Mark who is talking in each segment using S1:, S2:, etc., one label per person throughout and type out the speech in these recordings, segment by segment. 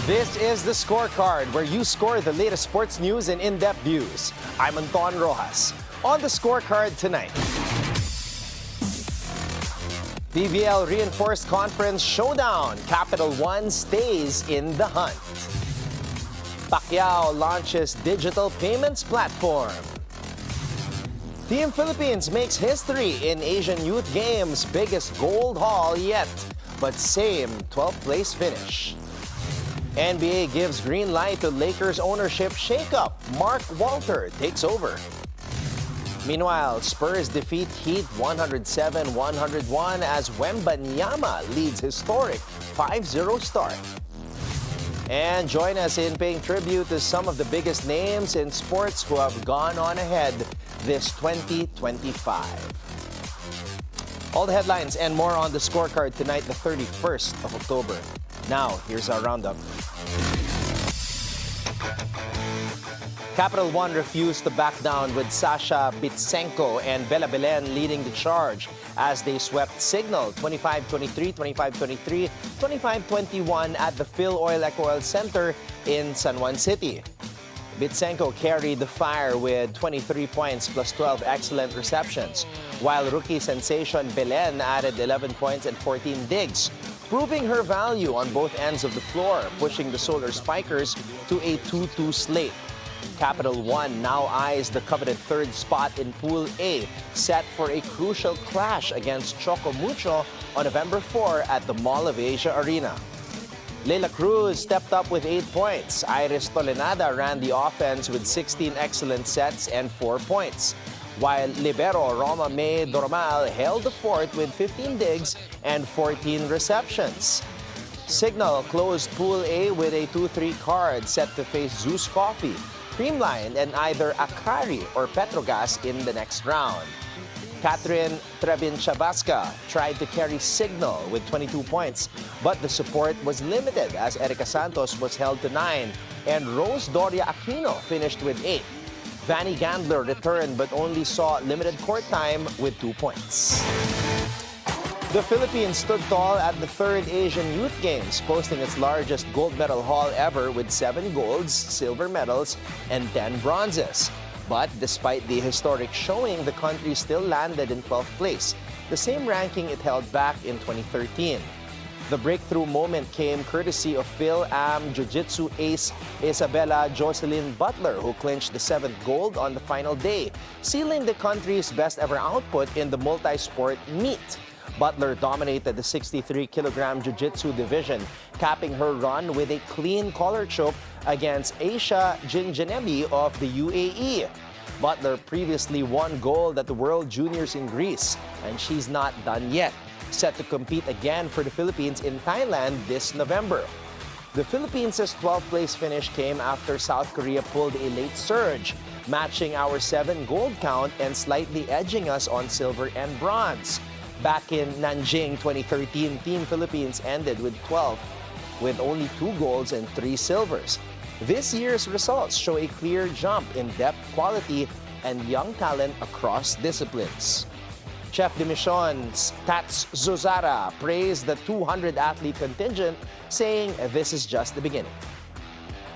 S1: This is the Scorecard, where you score the latest sports news and in-depth views. I'm Anton Roxas. On the Scorecard tonight, PBL Reinforced Conference Showdown. Capital One stays in the hunt. Pacquiao launches digital payments platform. Team Philippines makes history in Asian Youth Games, biggest gold haul yet, but same 12th place finish. NBA gives green light to Lakers ownership shakeup. Mark Walter takes over. Meanwhile, Spurs defeat Heat 107-101 as Wemby leads historic 5-0 start. And join us in paying tribute to some of the biggest names in sports who have gone on ahead this 2025. All the headlines and more on the Scorecard tonight, the 31st of October. Now, here's our roundup. Capital One refused to back down with Sasha Bitsenko and Bella Belen leading the charge as they swept Cignal 25-23, 25-23, 25-21 at the Phil Oil Eco Oil Center in San Juan City. Bitsenko carried the fire with 23 points plus 12 excellent receptions, while rookie sensation Belen added 11 points and 14 digs, proving her value on both ends of the floor, pushing the Solar Spikers to a 2-2 slate. Capital One now eyes the coveted third spot in Pool A, set for a crucial clash against Choco Mucho on November 4 at the Mall of Asia Arena. Leila Cruz stepped up with 8 points. Iris Tolenada ran the offense with 16 excellent sets and 4 points, while Libero Roma May Dormal held the fort with 15 digs and 14 receptions. Cignal closed Pool A with a 2-3 card set to face Zeus Coffee, Creamline, and either Akari or Petrogas in the next round. Catherine Trebin-Chabasca tried to carry Cignal with 22 points, but the support was limited as Erica Santos was held to 9 and Rose Doria Aquino finished with 8. Vanny Gandler returned but only saw limited court time with 2 points. The Philippines stood tall at the 3rd Asian Youth Games, posting its largest gold medal haul ever with 7 golds, silver medals, and 10 bronzes. But despite the historic showing, the country still landed in 12th place, the same ranking it held back in 2013. The breakthrough moment came courtesy of Phil-Am Jiu-Jitsu ace Isabella Jocelyn Butler, who clinched the 7th gold on the final day, sealing the country's best ever output in the multi-sport meet. Butler dominated the 63-kilogram Jiu-Jitsu division, capping her run with a clean collar choke against Aisha Jinjanebi of the UAE. Butler previously won gold at the World Juniors in Greece, and she's not done yet, set to compete again for the Philippines in Thailand this November. The Philippines' 12th place finish came after South Korea pulled a late surge, matching our 7 gold count and slightly edging us on silver and bronze. Back in Nanjing 2013, Team Philippines ended with 12, with only 2 golds and 3 silvers. This year's results show a clear jump in depth, quality, and young talent across disciplines. Chef de Mission Tats Zuzara praised the 200-athlete contingent, saying this is just the beginning.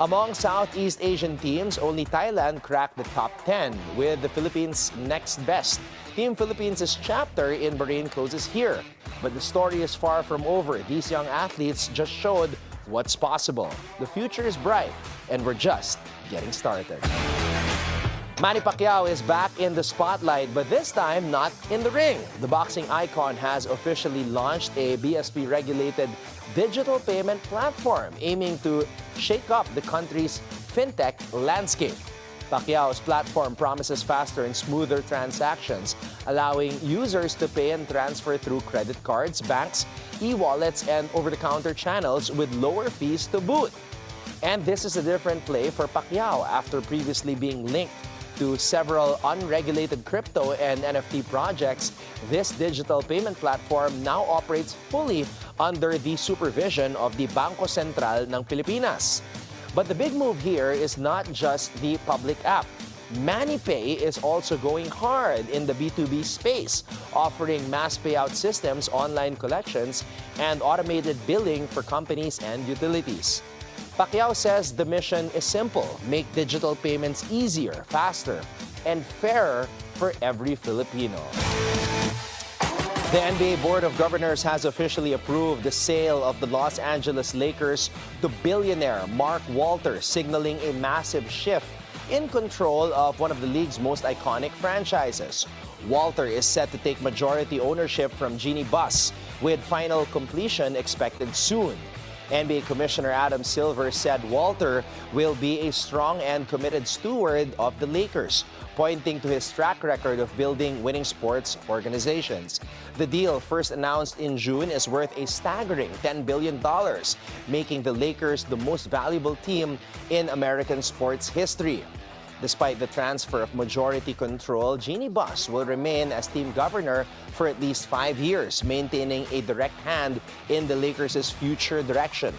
S1: Among Southeast Asian teams, only Thailand cracked the top 10, with the Philippines next best. Team Philippines' chapter in Bahrain closes here, but the story is far from over. These young athletes just showed what's possible. The future is bright, and we're just getting started. Manny Pacquiao is back in the spotlight, but this time not in the ring. The boxing icon has officially launched a BSP-regulated digital payment platform aiming to shake up the country's fintech landscape. Pacquiao's platform promises faster and smoother transactions, allowing users to pay and transfer through credit cards, banks, e-wallets, and over-the-counter channels with lower fees to boot. And this is a different play for Pacquiao after previously being linked to several unregulated crypto and NFT projects. This digital payment platform now operates fully under the supervision of the Bangko Sentral ng Pilipinas. But the big move here is not just the public app. Manny Pay is also going hard in the B2B space, offering mass payout systems, online collections, and automated billing for companies and utilities. Pacquiao says the mission is simple: make digital payments easier, faster, and fairer for every Filipino. The NBA Board of Governors has officially approved the sale of the Los Angeles Lakers to billionaire Mark Walter, signaling a massive shift in control of one of the league's most iconic franchises. Walter is set to take majority ownership from Jeannie Buss, with final completion expected soon. NBA Commissioner Adam Silver said Walter will be a strong and committed steward of the Lakers, pointing to his track record of building winning sports organizations. The deal, first announced in June, is worth a staggering $10 billion, making the Lakers the most valuable team in American sports history. Despite the transfer of majority control, Jeannie Buss will remain as team governor for at least 5 years, maintaining a direct hand in the Lakers' future direction.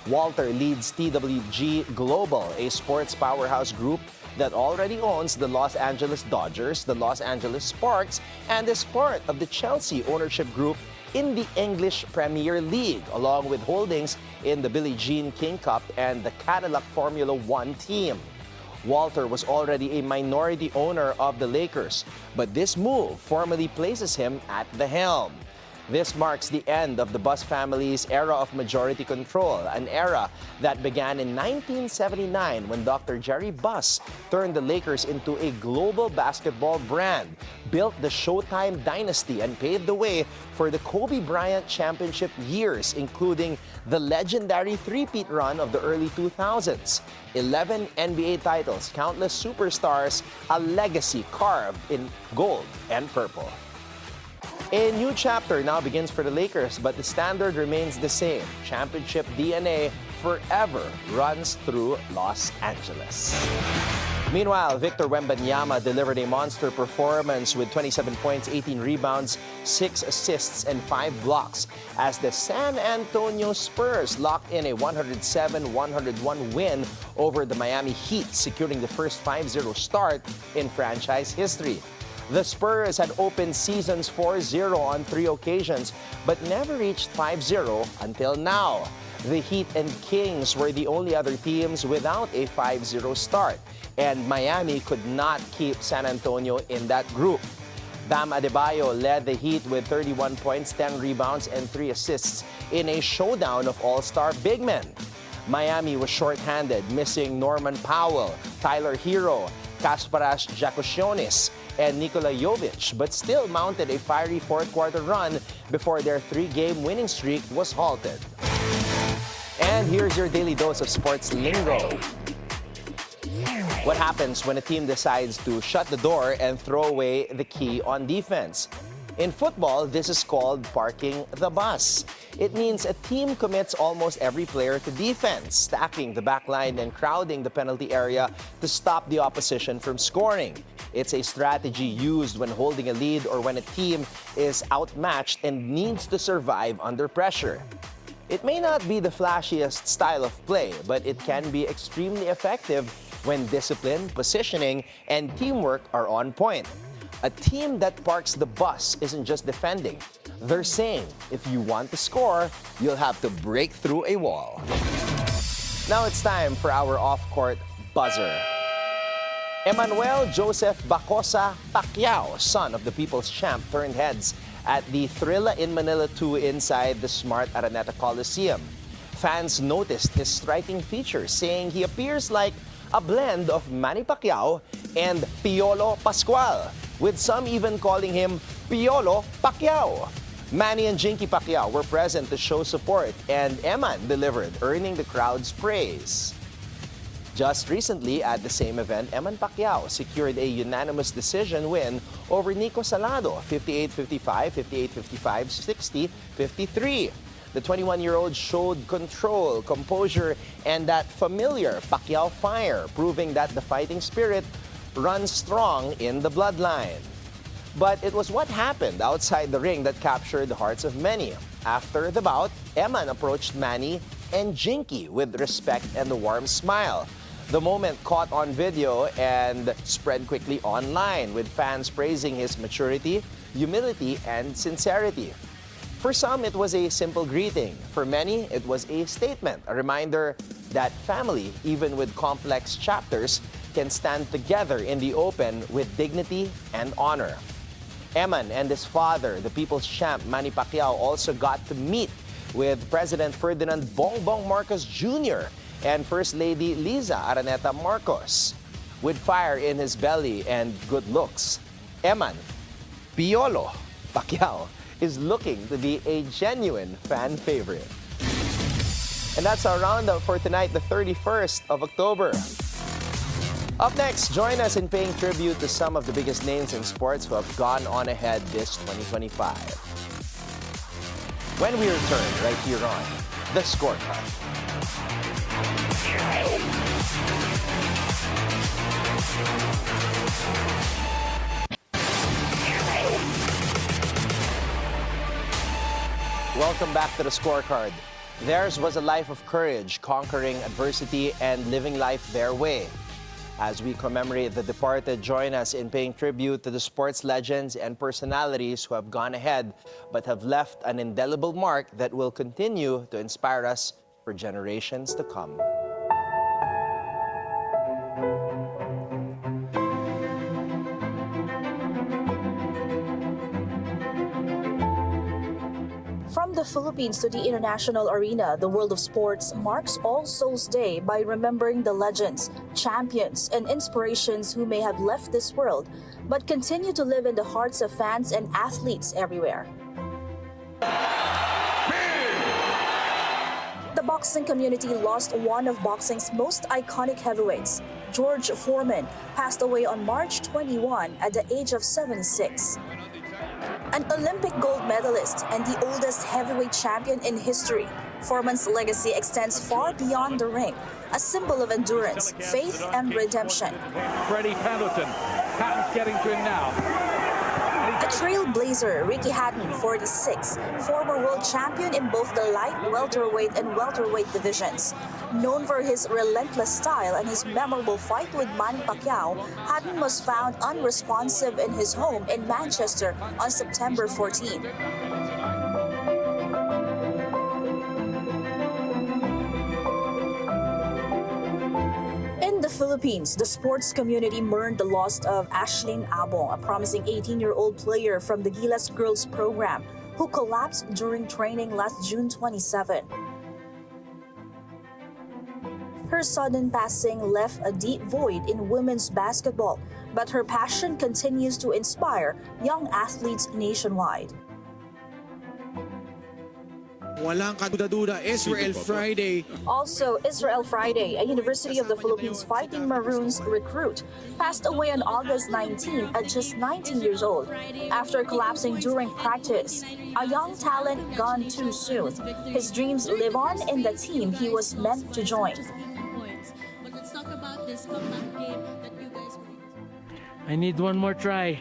S1: Walter leads TWG Global, a sports powerhouse group that already owns the Los Angeles Dodgers, the Los Angeles Sparks, and is part of the Chelsea ownership group in the English Premier League, along with holdings in the Billie Jean King Cup and the Cadillac Formula One team. Walter was already a minority owner of the Lakers, but this move formally places him at the helm. This marks the end of the Buss family's era of majority control, an era that began in 1979 when Dr. Jerry Buss turned the Lakers into a global basketball brand, built the Showtime dynasty, and paved the way for the Kobe Bryant championship years, including the legendary three-peat run of the early 2000s. 11 NBA titles, countless superstars, a legacy carved in gold and purple. A new chapter now begins for the Lakers, but the standard remains the same. Championship DNA forever runs through Los Angeles. Meanwhile, Victor Wembanyama delivered a monster performance with 27 points, 18 rebounds, 6 assists, and 5 blocks as the San Antonio Spurs locked in a 107-101 win over the Miami Heat, securing the first 5-0 start in franchise history. The Spurs had opened seasons 4-0 on 3 occasions, but never reached 5-0 until now. The Heat and Kings were the only other teams without a 5-0 start, and Miami could not keep San Antonio in that group. Bam Adebayo led the Heat with 31 points, 10 rebounds, and 3 assists in a showdown of all-star big men. Miami was short-handed, missing Norman Powell, Tyler Hero, Kasparas Giacosionis, and Nikola Jovic, but still mounted a fiery fourth-quarter run before their 3-game winning streak was halted. And here's your daily dose of sports lingo. What happens when a team decides to shut the door and throw away the key on defense? In football, this is called parking the bus. It means a team commits almost every player to defense, stacking the backline and crowding the penalty area to stop the opposition from scoring. It's a strategy used when holding a lead or when a team is outmatched and needs to survive under pressure. It may not be the flashiest style of play, but it can be extremely effective when discipline, positioning, and teamwork are on point. A team that parks the bus isn't just defending. They're saying, if you want to score, you'll have to break through a wall. Now it's time for our off-court buzzer. Emmanuel Joseph Bacosa Pacquiao, son of the People's Champ, turned heads at the Thrilla in Manila 2 inside the Smart Araneta Coliseum. Fans noticed his striking features, saying he appears like a blend of Manny Pacquiao and Piolo Pascual, with some even calling him Piolo Pacquiao. Manny and Jinky Pacquiao were present to show support, and Emman delivered, earning the crowd's praise. Just recently, at the same event, Emman Pacquiao secured a unanimous decision win over Nico Salado, 58-55, 58-55, 60-53. The 21-year-old showed control, composure, and that familiar Pacquiao fire, proving that the fighting spirit runs strong in the bloodline. But it was what happened outside the ring that captured the hearts of many. After the bout, Emman approached Manny and Jinky with respect and a warm smile. The moment caught on video and spread quickly online, with fans praising his maturity, humility, and sincerity. For some, it was a simple greeting. For many, it was a statement, a reminder that family, even with complex chapters, can stand together in the open with dignity and honor. Emman and his father, the people's champ Manny Pacquiao, also got to meet with President Ferdinand Bongbong Marcos Jr. and First Lady Liza Araneta Marcos. With fire in his belly and good looks, Emman Piolo Pacquiao is looking to be a genuine fan favorite. And that's our roundup for tonight, the 31st of October. Up next, join us in paying tribute to some of the biggest names in sports who have gone on ahead this 2025. When we return right here on The Scorecard. Welcome back to The Scorecard. Theirs was a life of courage, conquering adversity and living life their way. As we commemorate the departed, join us in paying tribute to the sports legends and personalities who have gone ahead but have left an indelible mark that will continue to inspire us for generations to come.
S2: From the Philippines to the international arena, the world of sports marks All Souls Day by remembering the legends, champions, and inspirations who may have left this world, but continue to live in the hearts of fans and athletes everywhere. The boxing community lost one of boxing's most iconic heavyweights. George Foreman passed away on March 21 at the age of 76. An Olympic gold medalist and the oldest heavyweight champion in history, Foreman's legacy extends far beyond the ring, a symbol of endurance, faith, and redemption.
S3: Freddie Pendleton. Hatton's getting to him now.
S2: A trailblazer, Ricky Hatton, 46, former world champion in both the light welterweight and welterweight divisions. Known for his relentless style and his memorable fight with Manny Pacquiao, Hatton was found unresponsive in his home in Manchester on September 14. In the Philippines, the sports community mourned the loss of Ashlyn Abong, a promising 18-year-old player from the Gilas Girls program, who collapsed during training last June 27. Her sudden passing left a deep void in women's basketball, but her passion continues to inspire young athletes nationwide.
S4: Walang kaduda-duda, Israel Friday.
S2: Also, Israel Friday, a University of the Philippines Fighting Maroons recruit, passed away on August 19 at just 19 years old after collapsing during practice. A young talent gone too soon. His dreams live on in the team he was meant to join.
S5: I need one more try.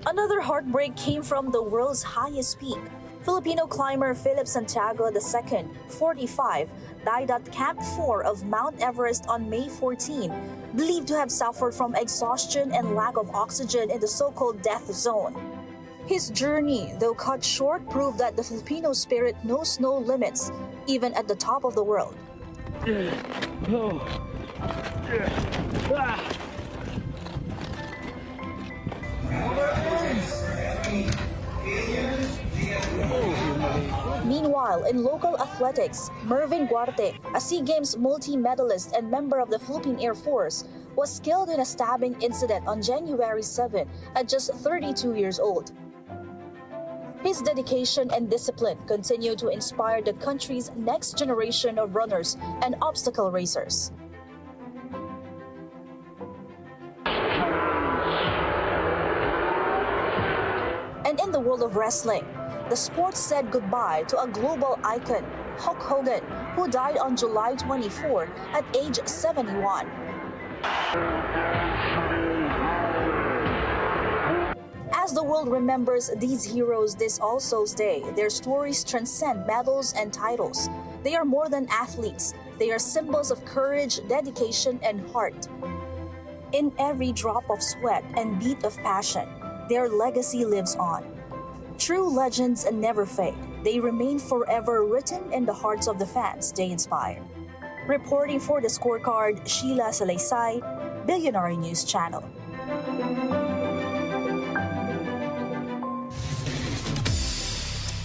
S2: Another heartbreak came from the world's highest peak. Filipino climber Philip Santiago II, 45, died at Camp 4 of Mount Everest on May 14, believed to have suffered from exhaustion and lack of oxygen in the so-called death zone. His journey, though cut short, proved that the Filipino spirit knows no limits, even at the top of the world. Meanwhile, in local athletics, Mervin Guarte, a SEA Games multi-medalist and member of the Philippine Air Force, was killed in a stabbing incident on January 7 at just 32 years old. His dedication and discipline continue to inspire the country's next generation of runners and obstacle racers. And in the world of wrestling, the sport said goodbye to a global icon, Hulk Hogan, who died on July 24 at age 71. As the world remembers these heroes this All Souls Day, their stories transcend medals and titles. They are more than athletes. They are symbols of courage, dedication, and heart. In every drop of sweat and beat of passion, their legacy lives on. True legends never fade. They remain forever written in the hearts of the fans they inspire. Reporting for the Scorecard, Sheila Salaysay, Bilyonaryo News Channel.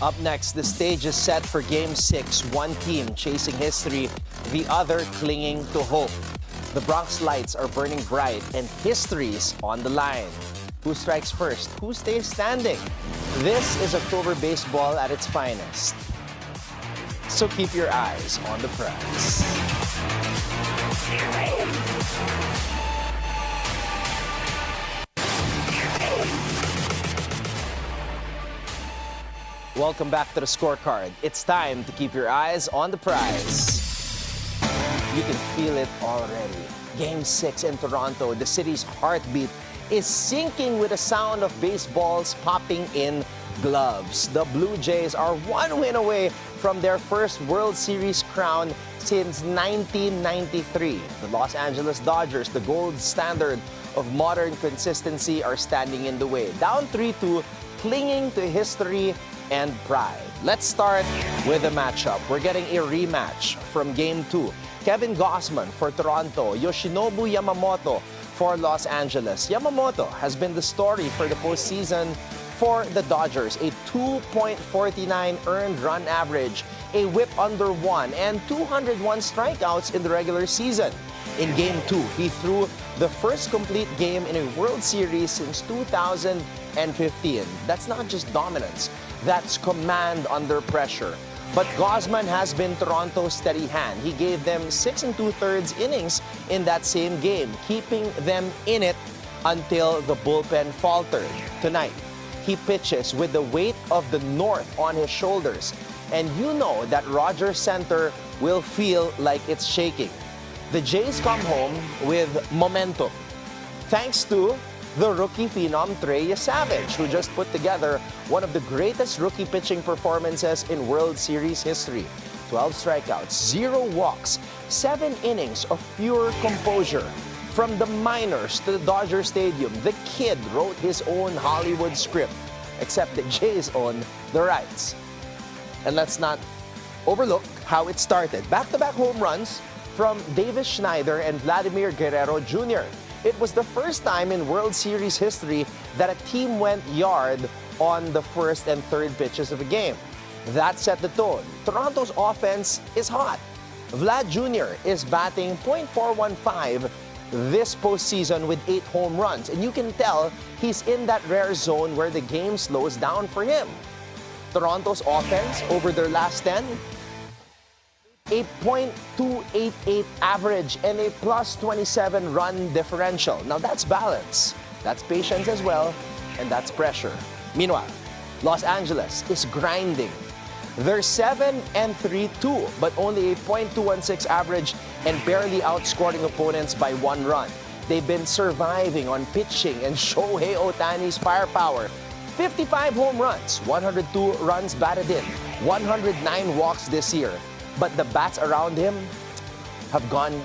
S1: Up next, the stage is set for Game 6. One team chasing history, the other clinging to hope. The Bronx lights are burning bright and history's on the line. Who strikes first? Who stays standing? This is October baseball at its finest. So keep your eyes on the prize. Welcome back to the Scorecard. It's time to keep your eyes on the prize. You can feel it already. Game 6 in Toronto, the city's heartbeat is sinking with the sound of baseballs popping in gloves. The Blue Jays are one win away from their first World Series crown since 1993. The Los Angeles Dodgers, the gold standard of modern consistency, are standing in the way. Down 3-2, clinging to history and pride. Let's start with the matchup. We're getting a rematch from Game 2. Kevin Gausman for Toronto, Yoshinobu Yamamoto for Los Angeles. Yamamoto has been the story for the postseason for the Dodgers. A 2.49 earned run average, a whip under 1, and 201 strikeouts in the regular season. In Game 2, he threw the first complete game in a World Series since 2015. That's not just dominance, that's command under pressure. But Gausman has been Toronto's steady hand. He gave them 6 2/3 innings in that same game, keeping them in it until the bullpen faltered. Tonight, he pitches with the weight of the North on his shoulders. And you know that Rogers Center will feel like it's shaking. The Jays come home with momentum, thanks to the rookie phenom Trey Savage, who just put together one of the greatest rookie pitching performances in World Series history. 12 strikeouts, 0 walks, 7 innings of pure composure. From the minors to the Dodger Stadium, the kid wrote his own Hollywood script, except the Jays own the rights. And let's not overlook how it started. Back-to-back home runs from Davis Schneider and Vladimir Guerrero Jr. It was the first time in World Series history that a team went yard on the first and third pitches of a game. That set the tone. Toronto's offense is hot. Vlad Jr. is batting .415 this postseason with 8 home runs. And you can tell he's in that rare zone where the game slows down for him. Toronto's offense over their last 10, a .288 average and a +27 run differential. Now that's balance, that's patience as well, and that's pressure. Meanwhile, Los Angeles is grinding. They're 7-3-2, but only a .216 average and barely outscoring opponents by 1 run. They've been surviving on pitching and Shohei Ohtani's firepower. 55 home runs, 102 runs batted in, 109 walks this year. But the bats around him have gone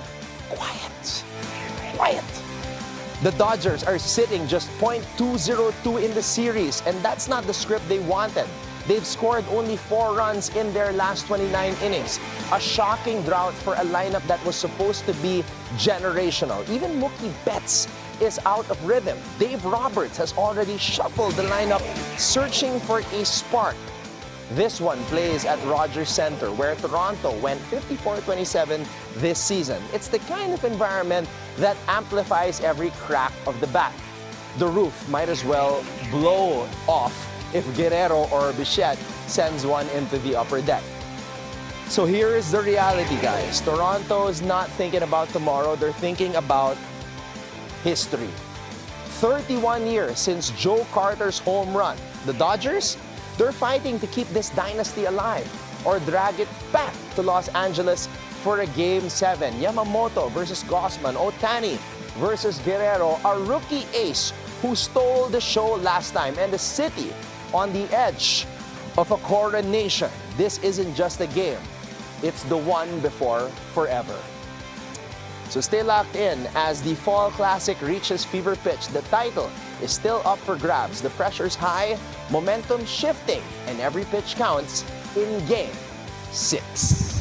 S1: quiet. The Dodgers are sitting just .202 in the series, and that's not the script they wanted. They've scored only 4 runs in their last 29 innings. A shocking drought for a lineup that was supposed to be generational. Even Mookie Betts is out of rhythm. Dave Roberts has already shuffled the lineup, searching for a spark. This one plays at Rogers Center, where Toronto went 54-27 this season. It's the kind of environment that amplifies every crack of the bat. The roof might as well blow off if Guerrero or Bichette sends one into the upper deck. So here is the reality, guys. Toronto is not thinking about tomorrow. They're thinking about history. 31 years since Joe Carter's home run. The Dodgers, they're fighting to keep this dynasty alive or drag it back to Los Angeles for a Game 7. Yamamoto versus Gausman, Ohtani versus Guerrero, a rookie ace who stole the show last time, and the city on the edge of a coronation. This isn't just a game, it's the one before forever. So stay locked in as the Fall Classic reaches fever pitch. The title is still up for grabs. The pressure's high, momentum shifting, and every pitch counts in Game 6.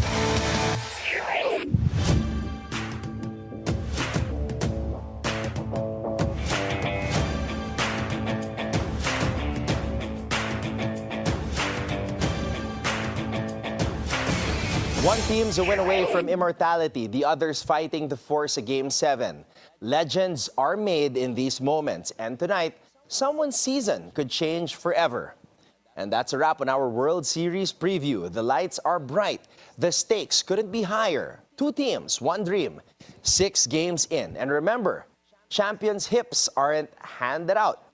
S1: One team's a win away from immortality, the others fighting to force a Game 7. Legends are made in these moments, and tonight, someone's season could change forever. And that's a wrap on our World Series preview. The lights are bright. The stakes couldn't be higher. 2 teams, 1 dream. 6 games in. And remember, championships aren't handed out.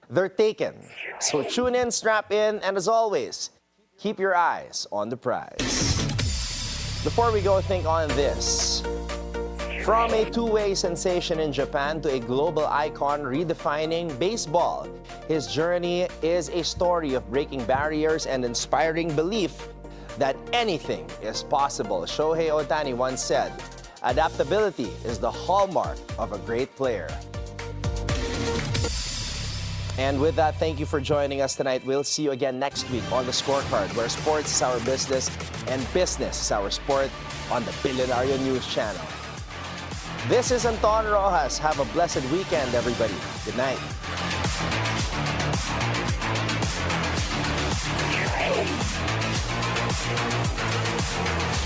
S1: They're taken. So tune in, strap in, and as always, keep your eyes on the prize. Before we go, think on this. From a two-way sensation in Japan to a global icon redefining baseball, his journey is a story of breaking barriers and inspiring belief that anything is possible. Shohei Ohtani once said, "Adaptability is the hallmark of a great player." And with that, thank you for joining us tonight. We'll see you again next week on The Scorecard, where sports is our business and business is our sport on the Bilyonaryo News Channel. This is Anton Roxas. Have a blessed weekend, everybody. Good night.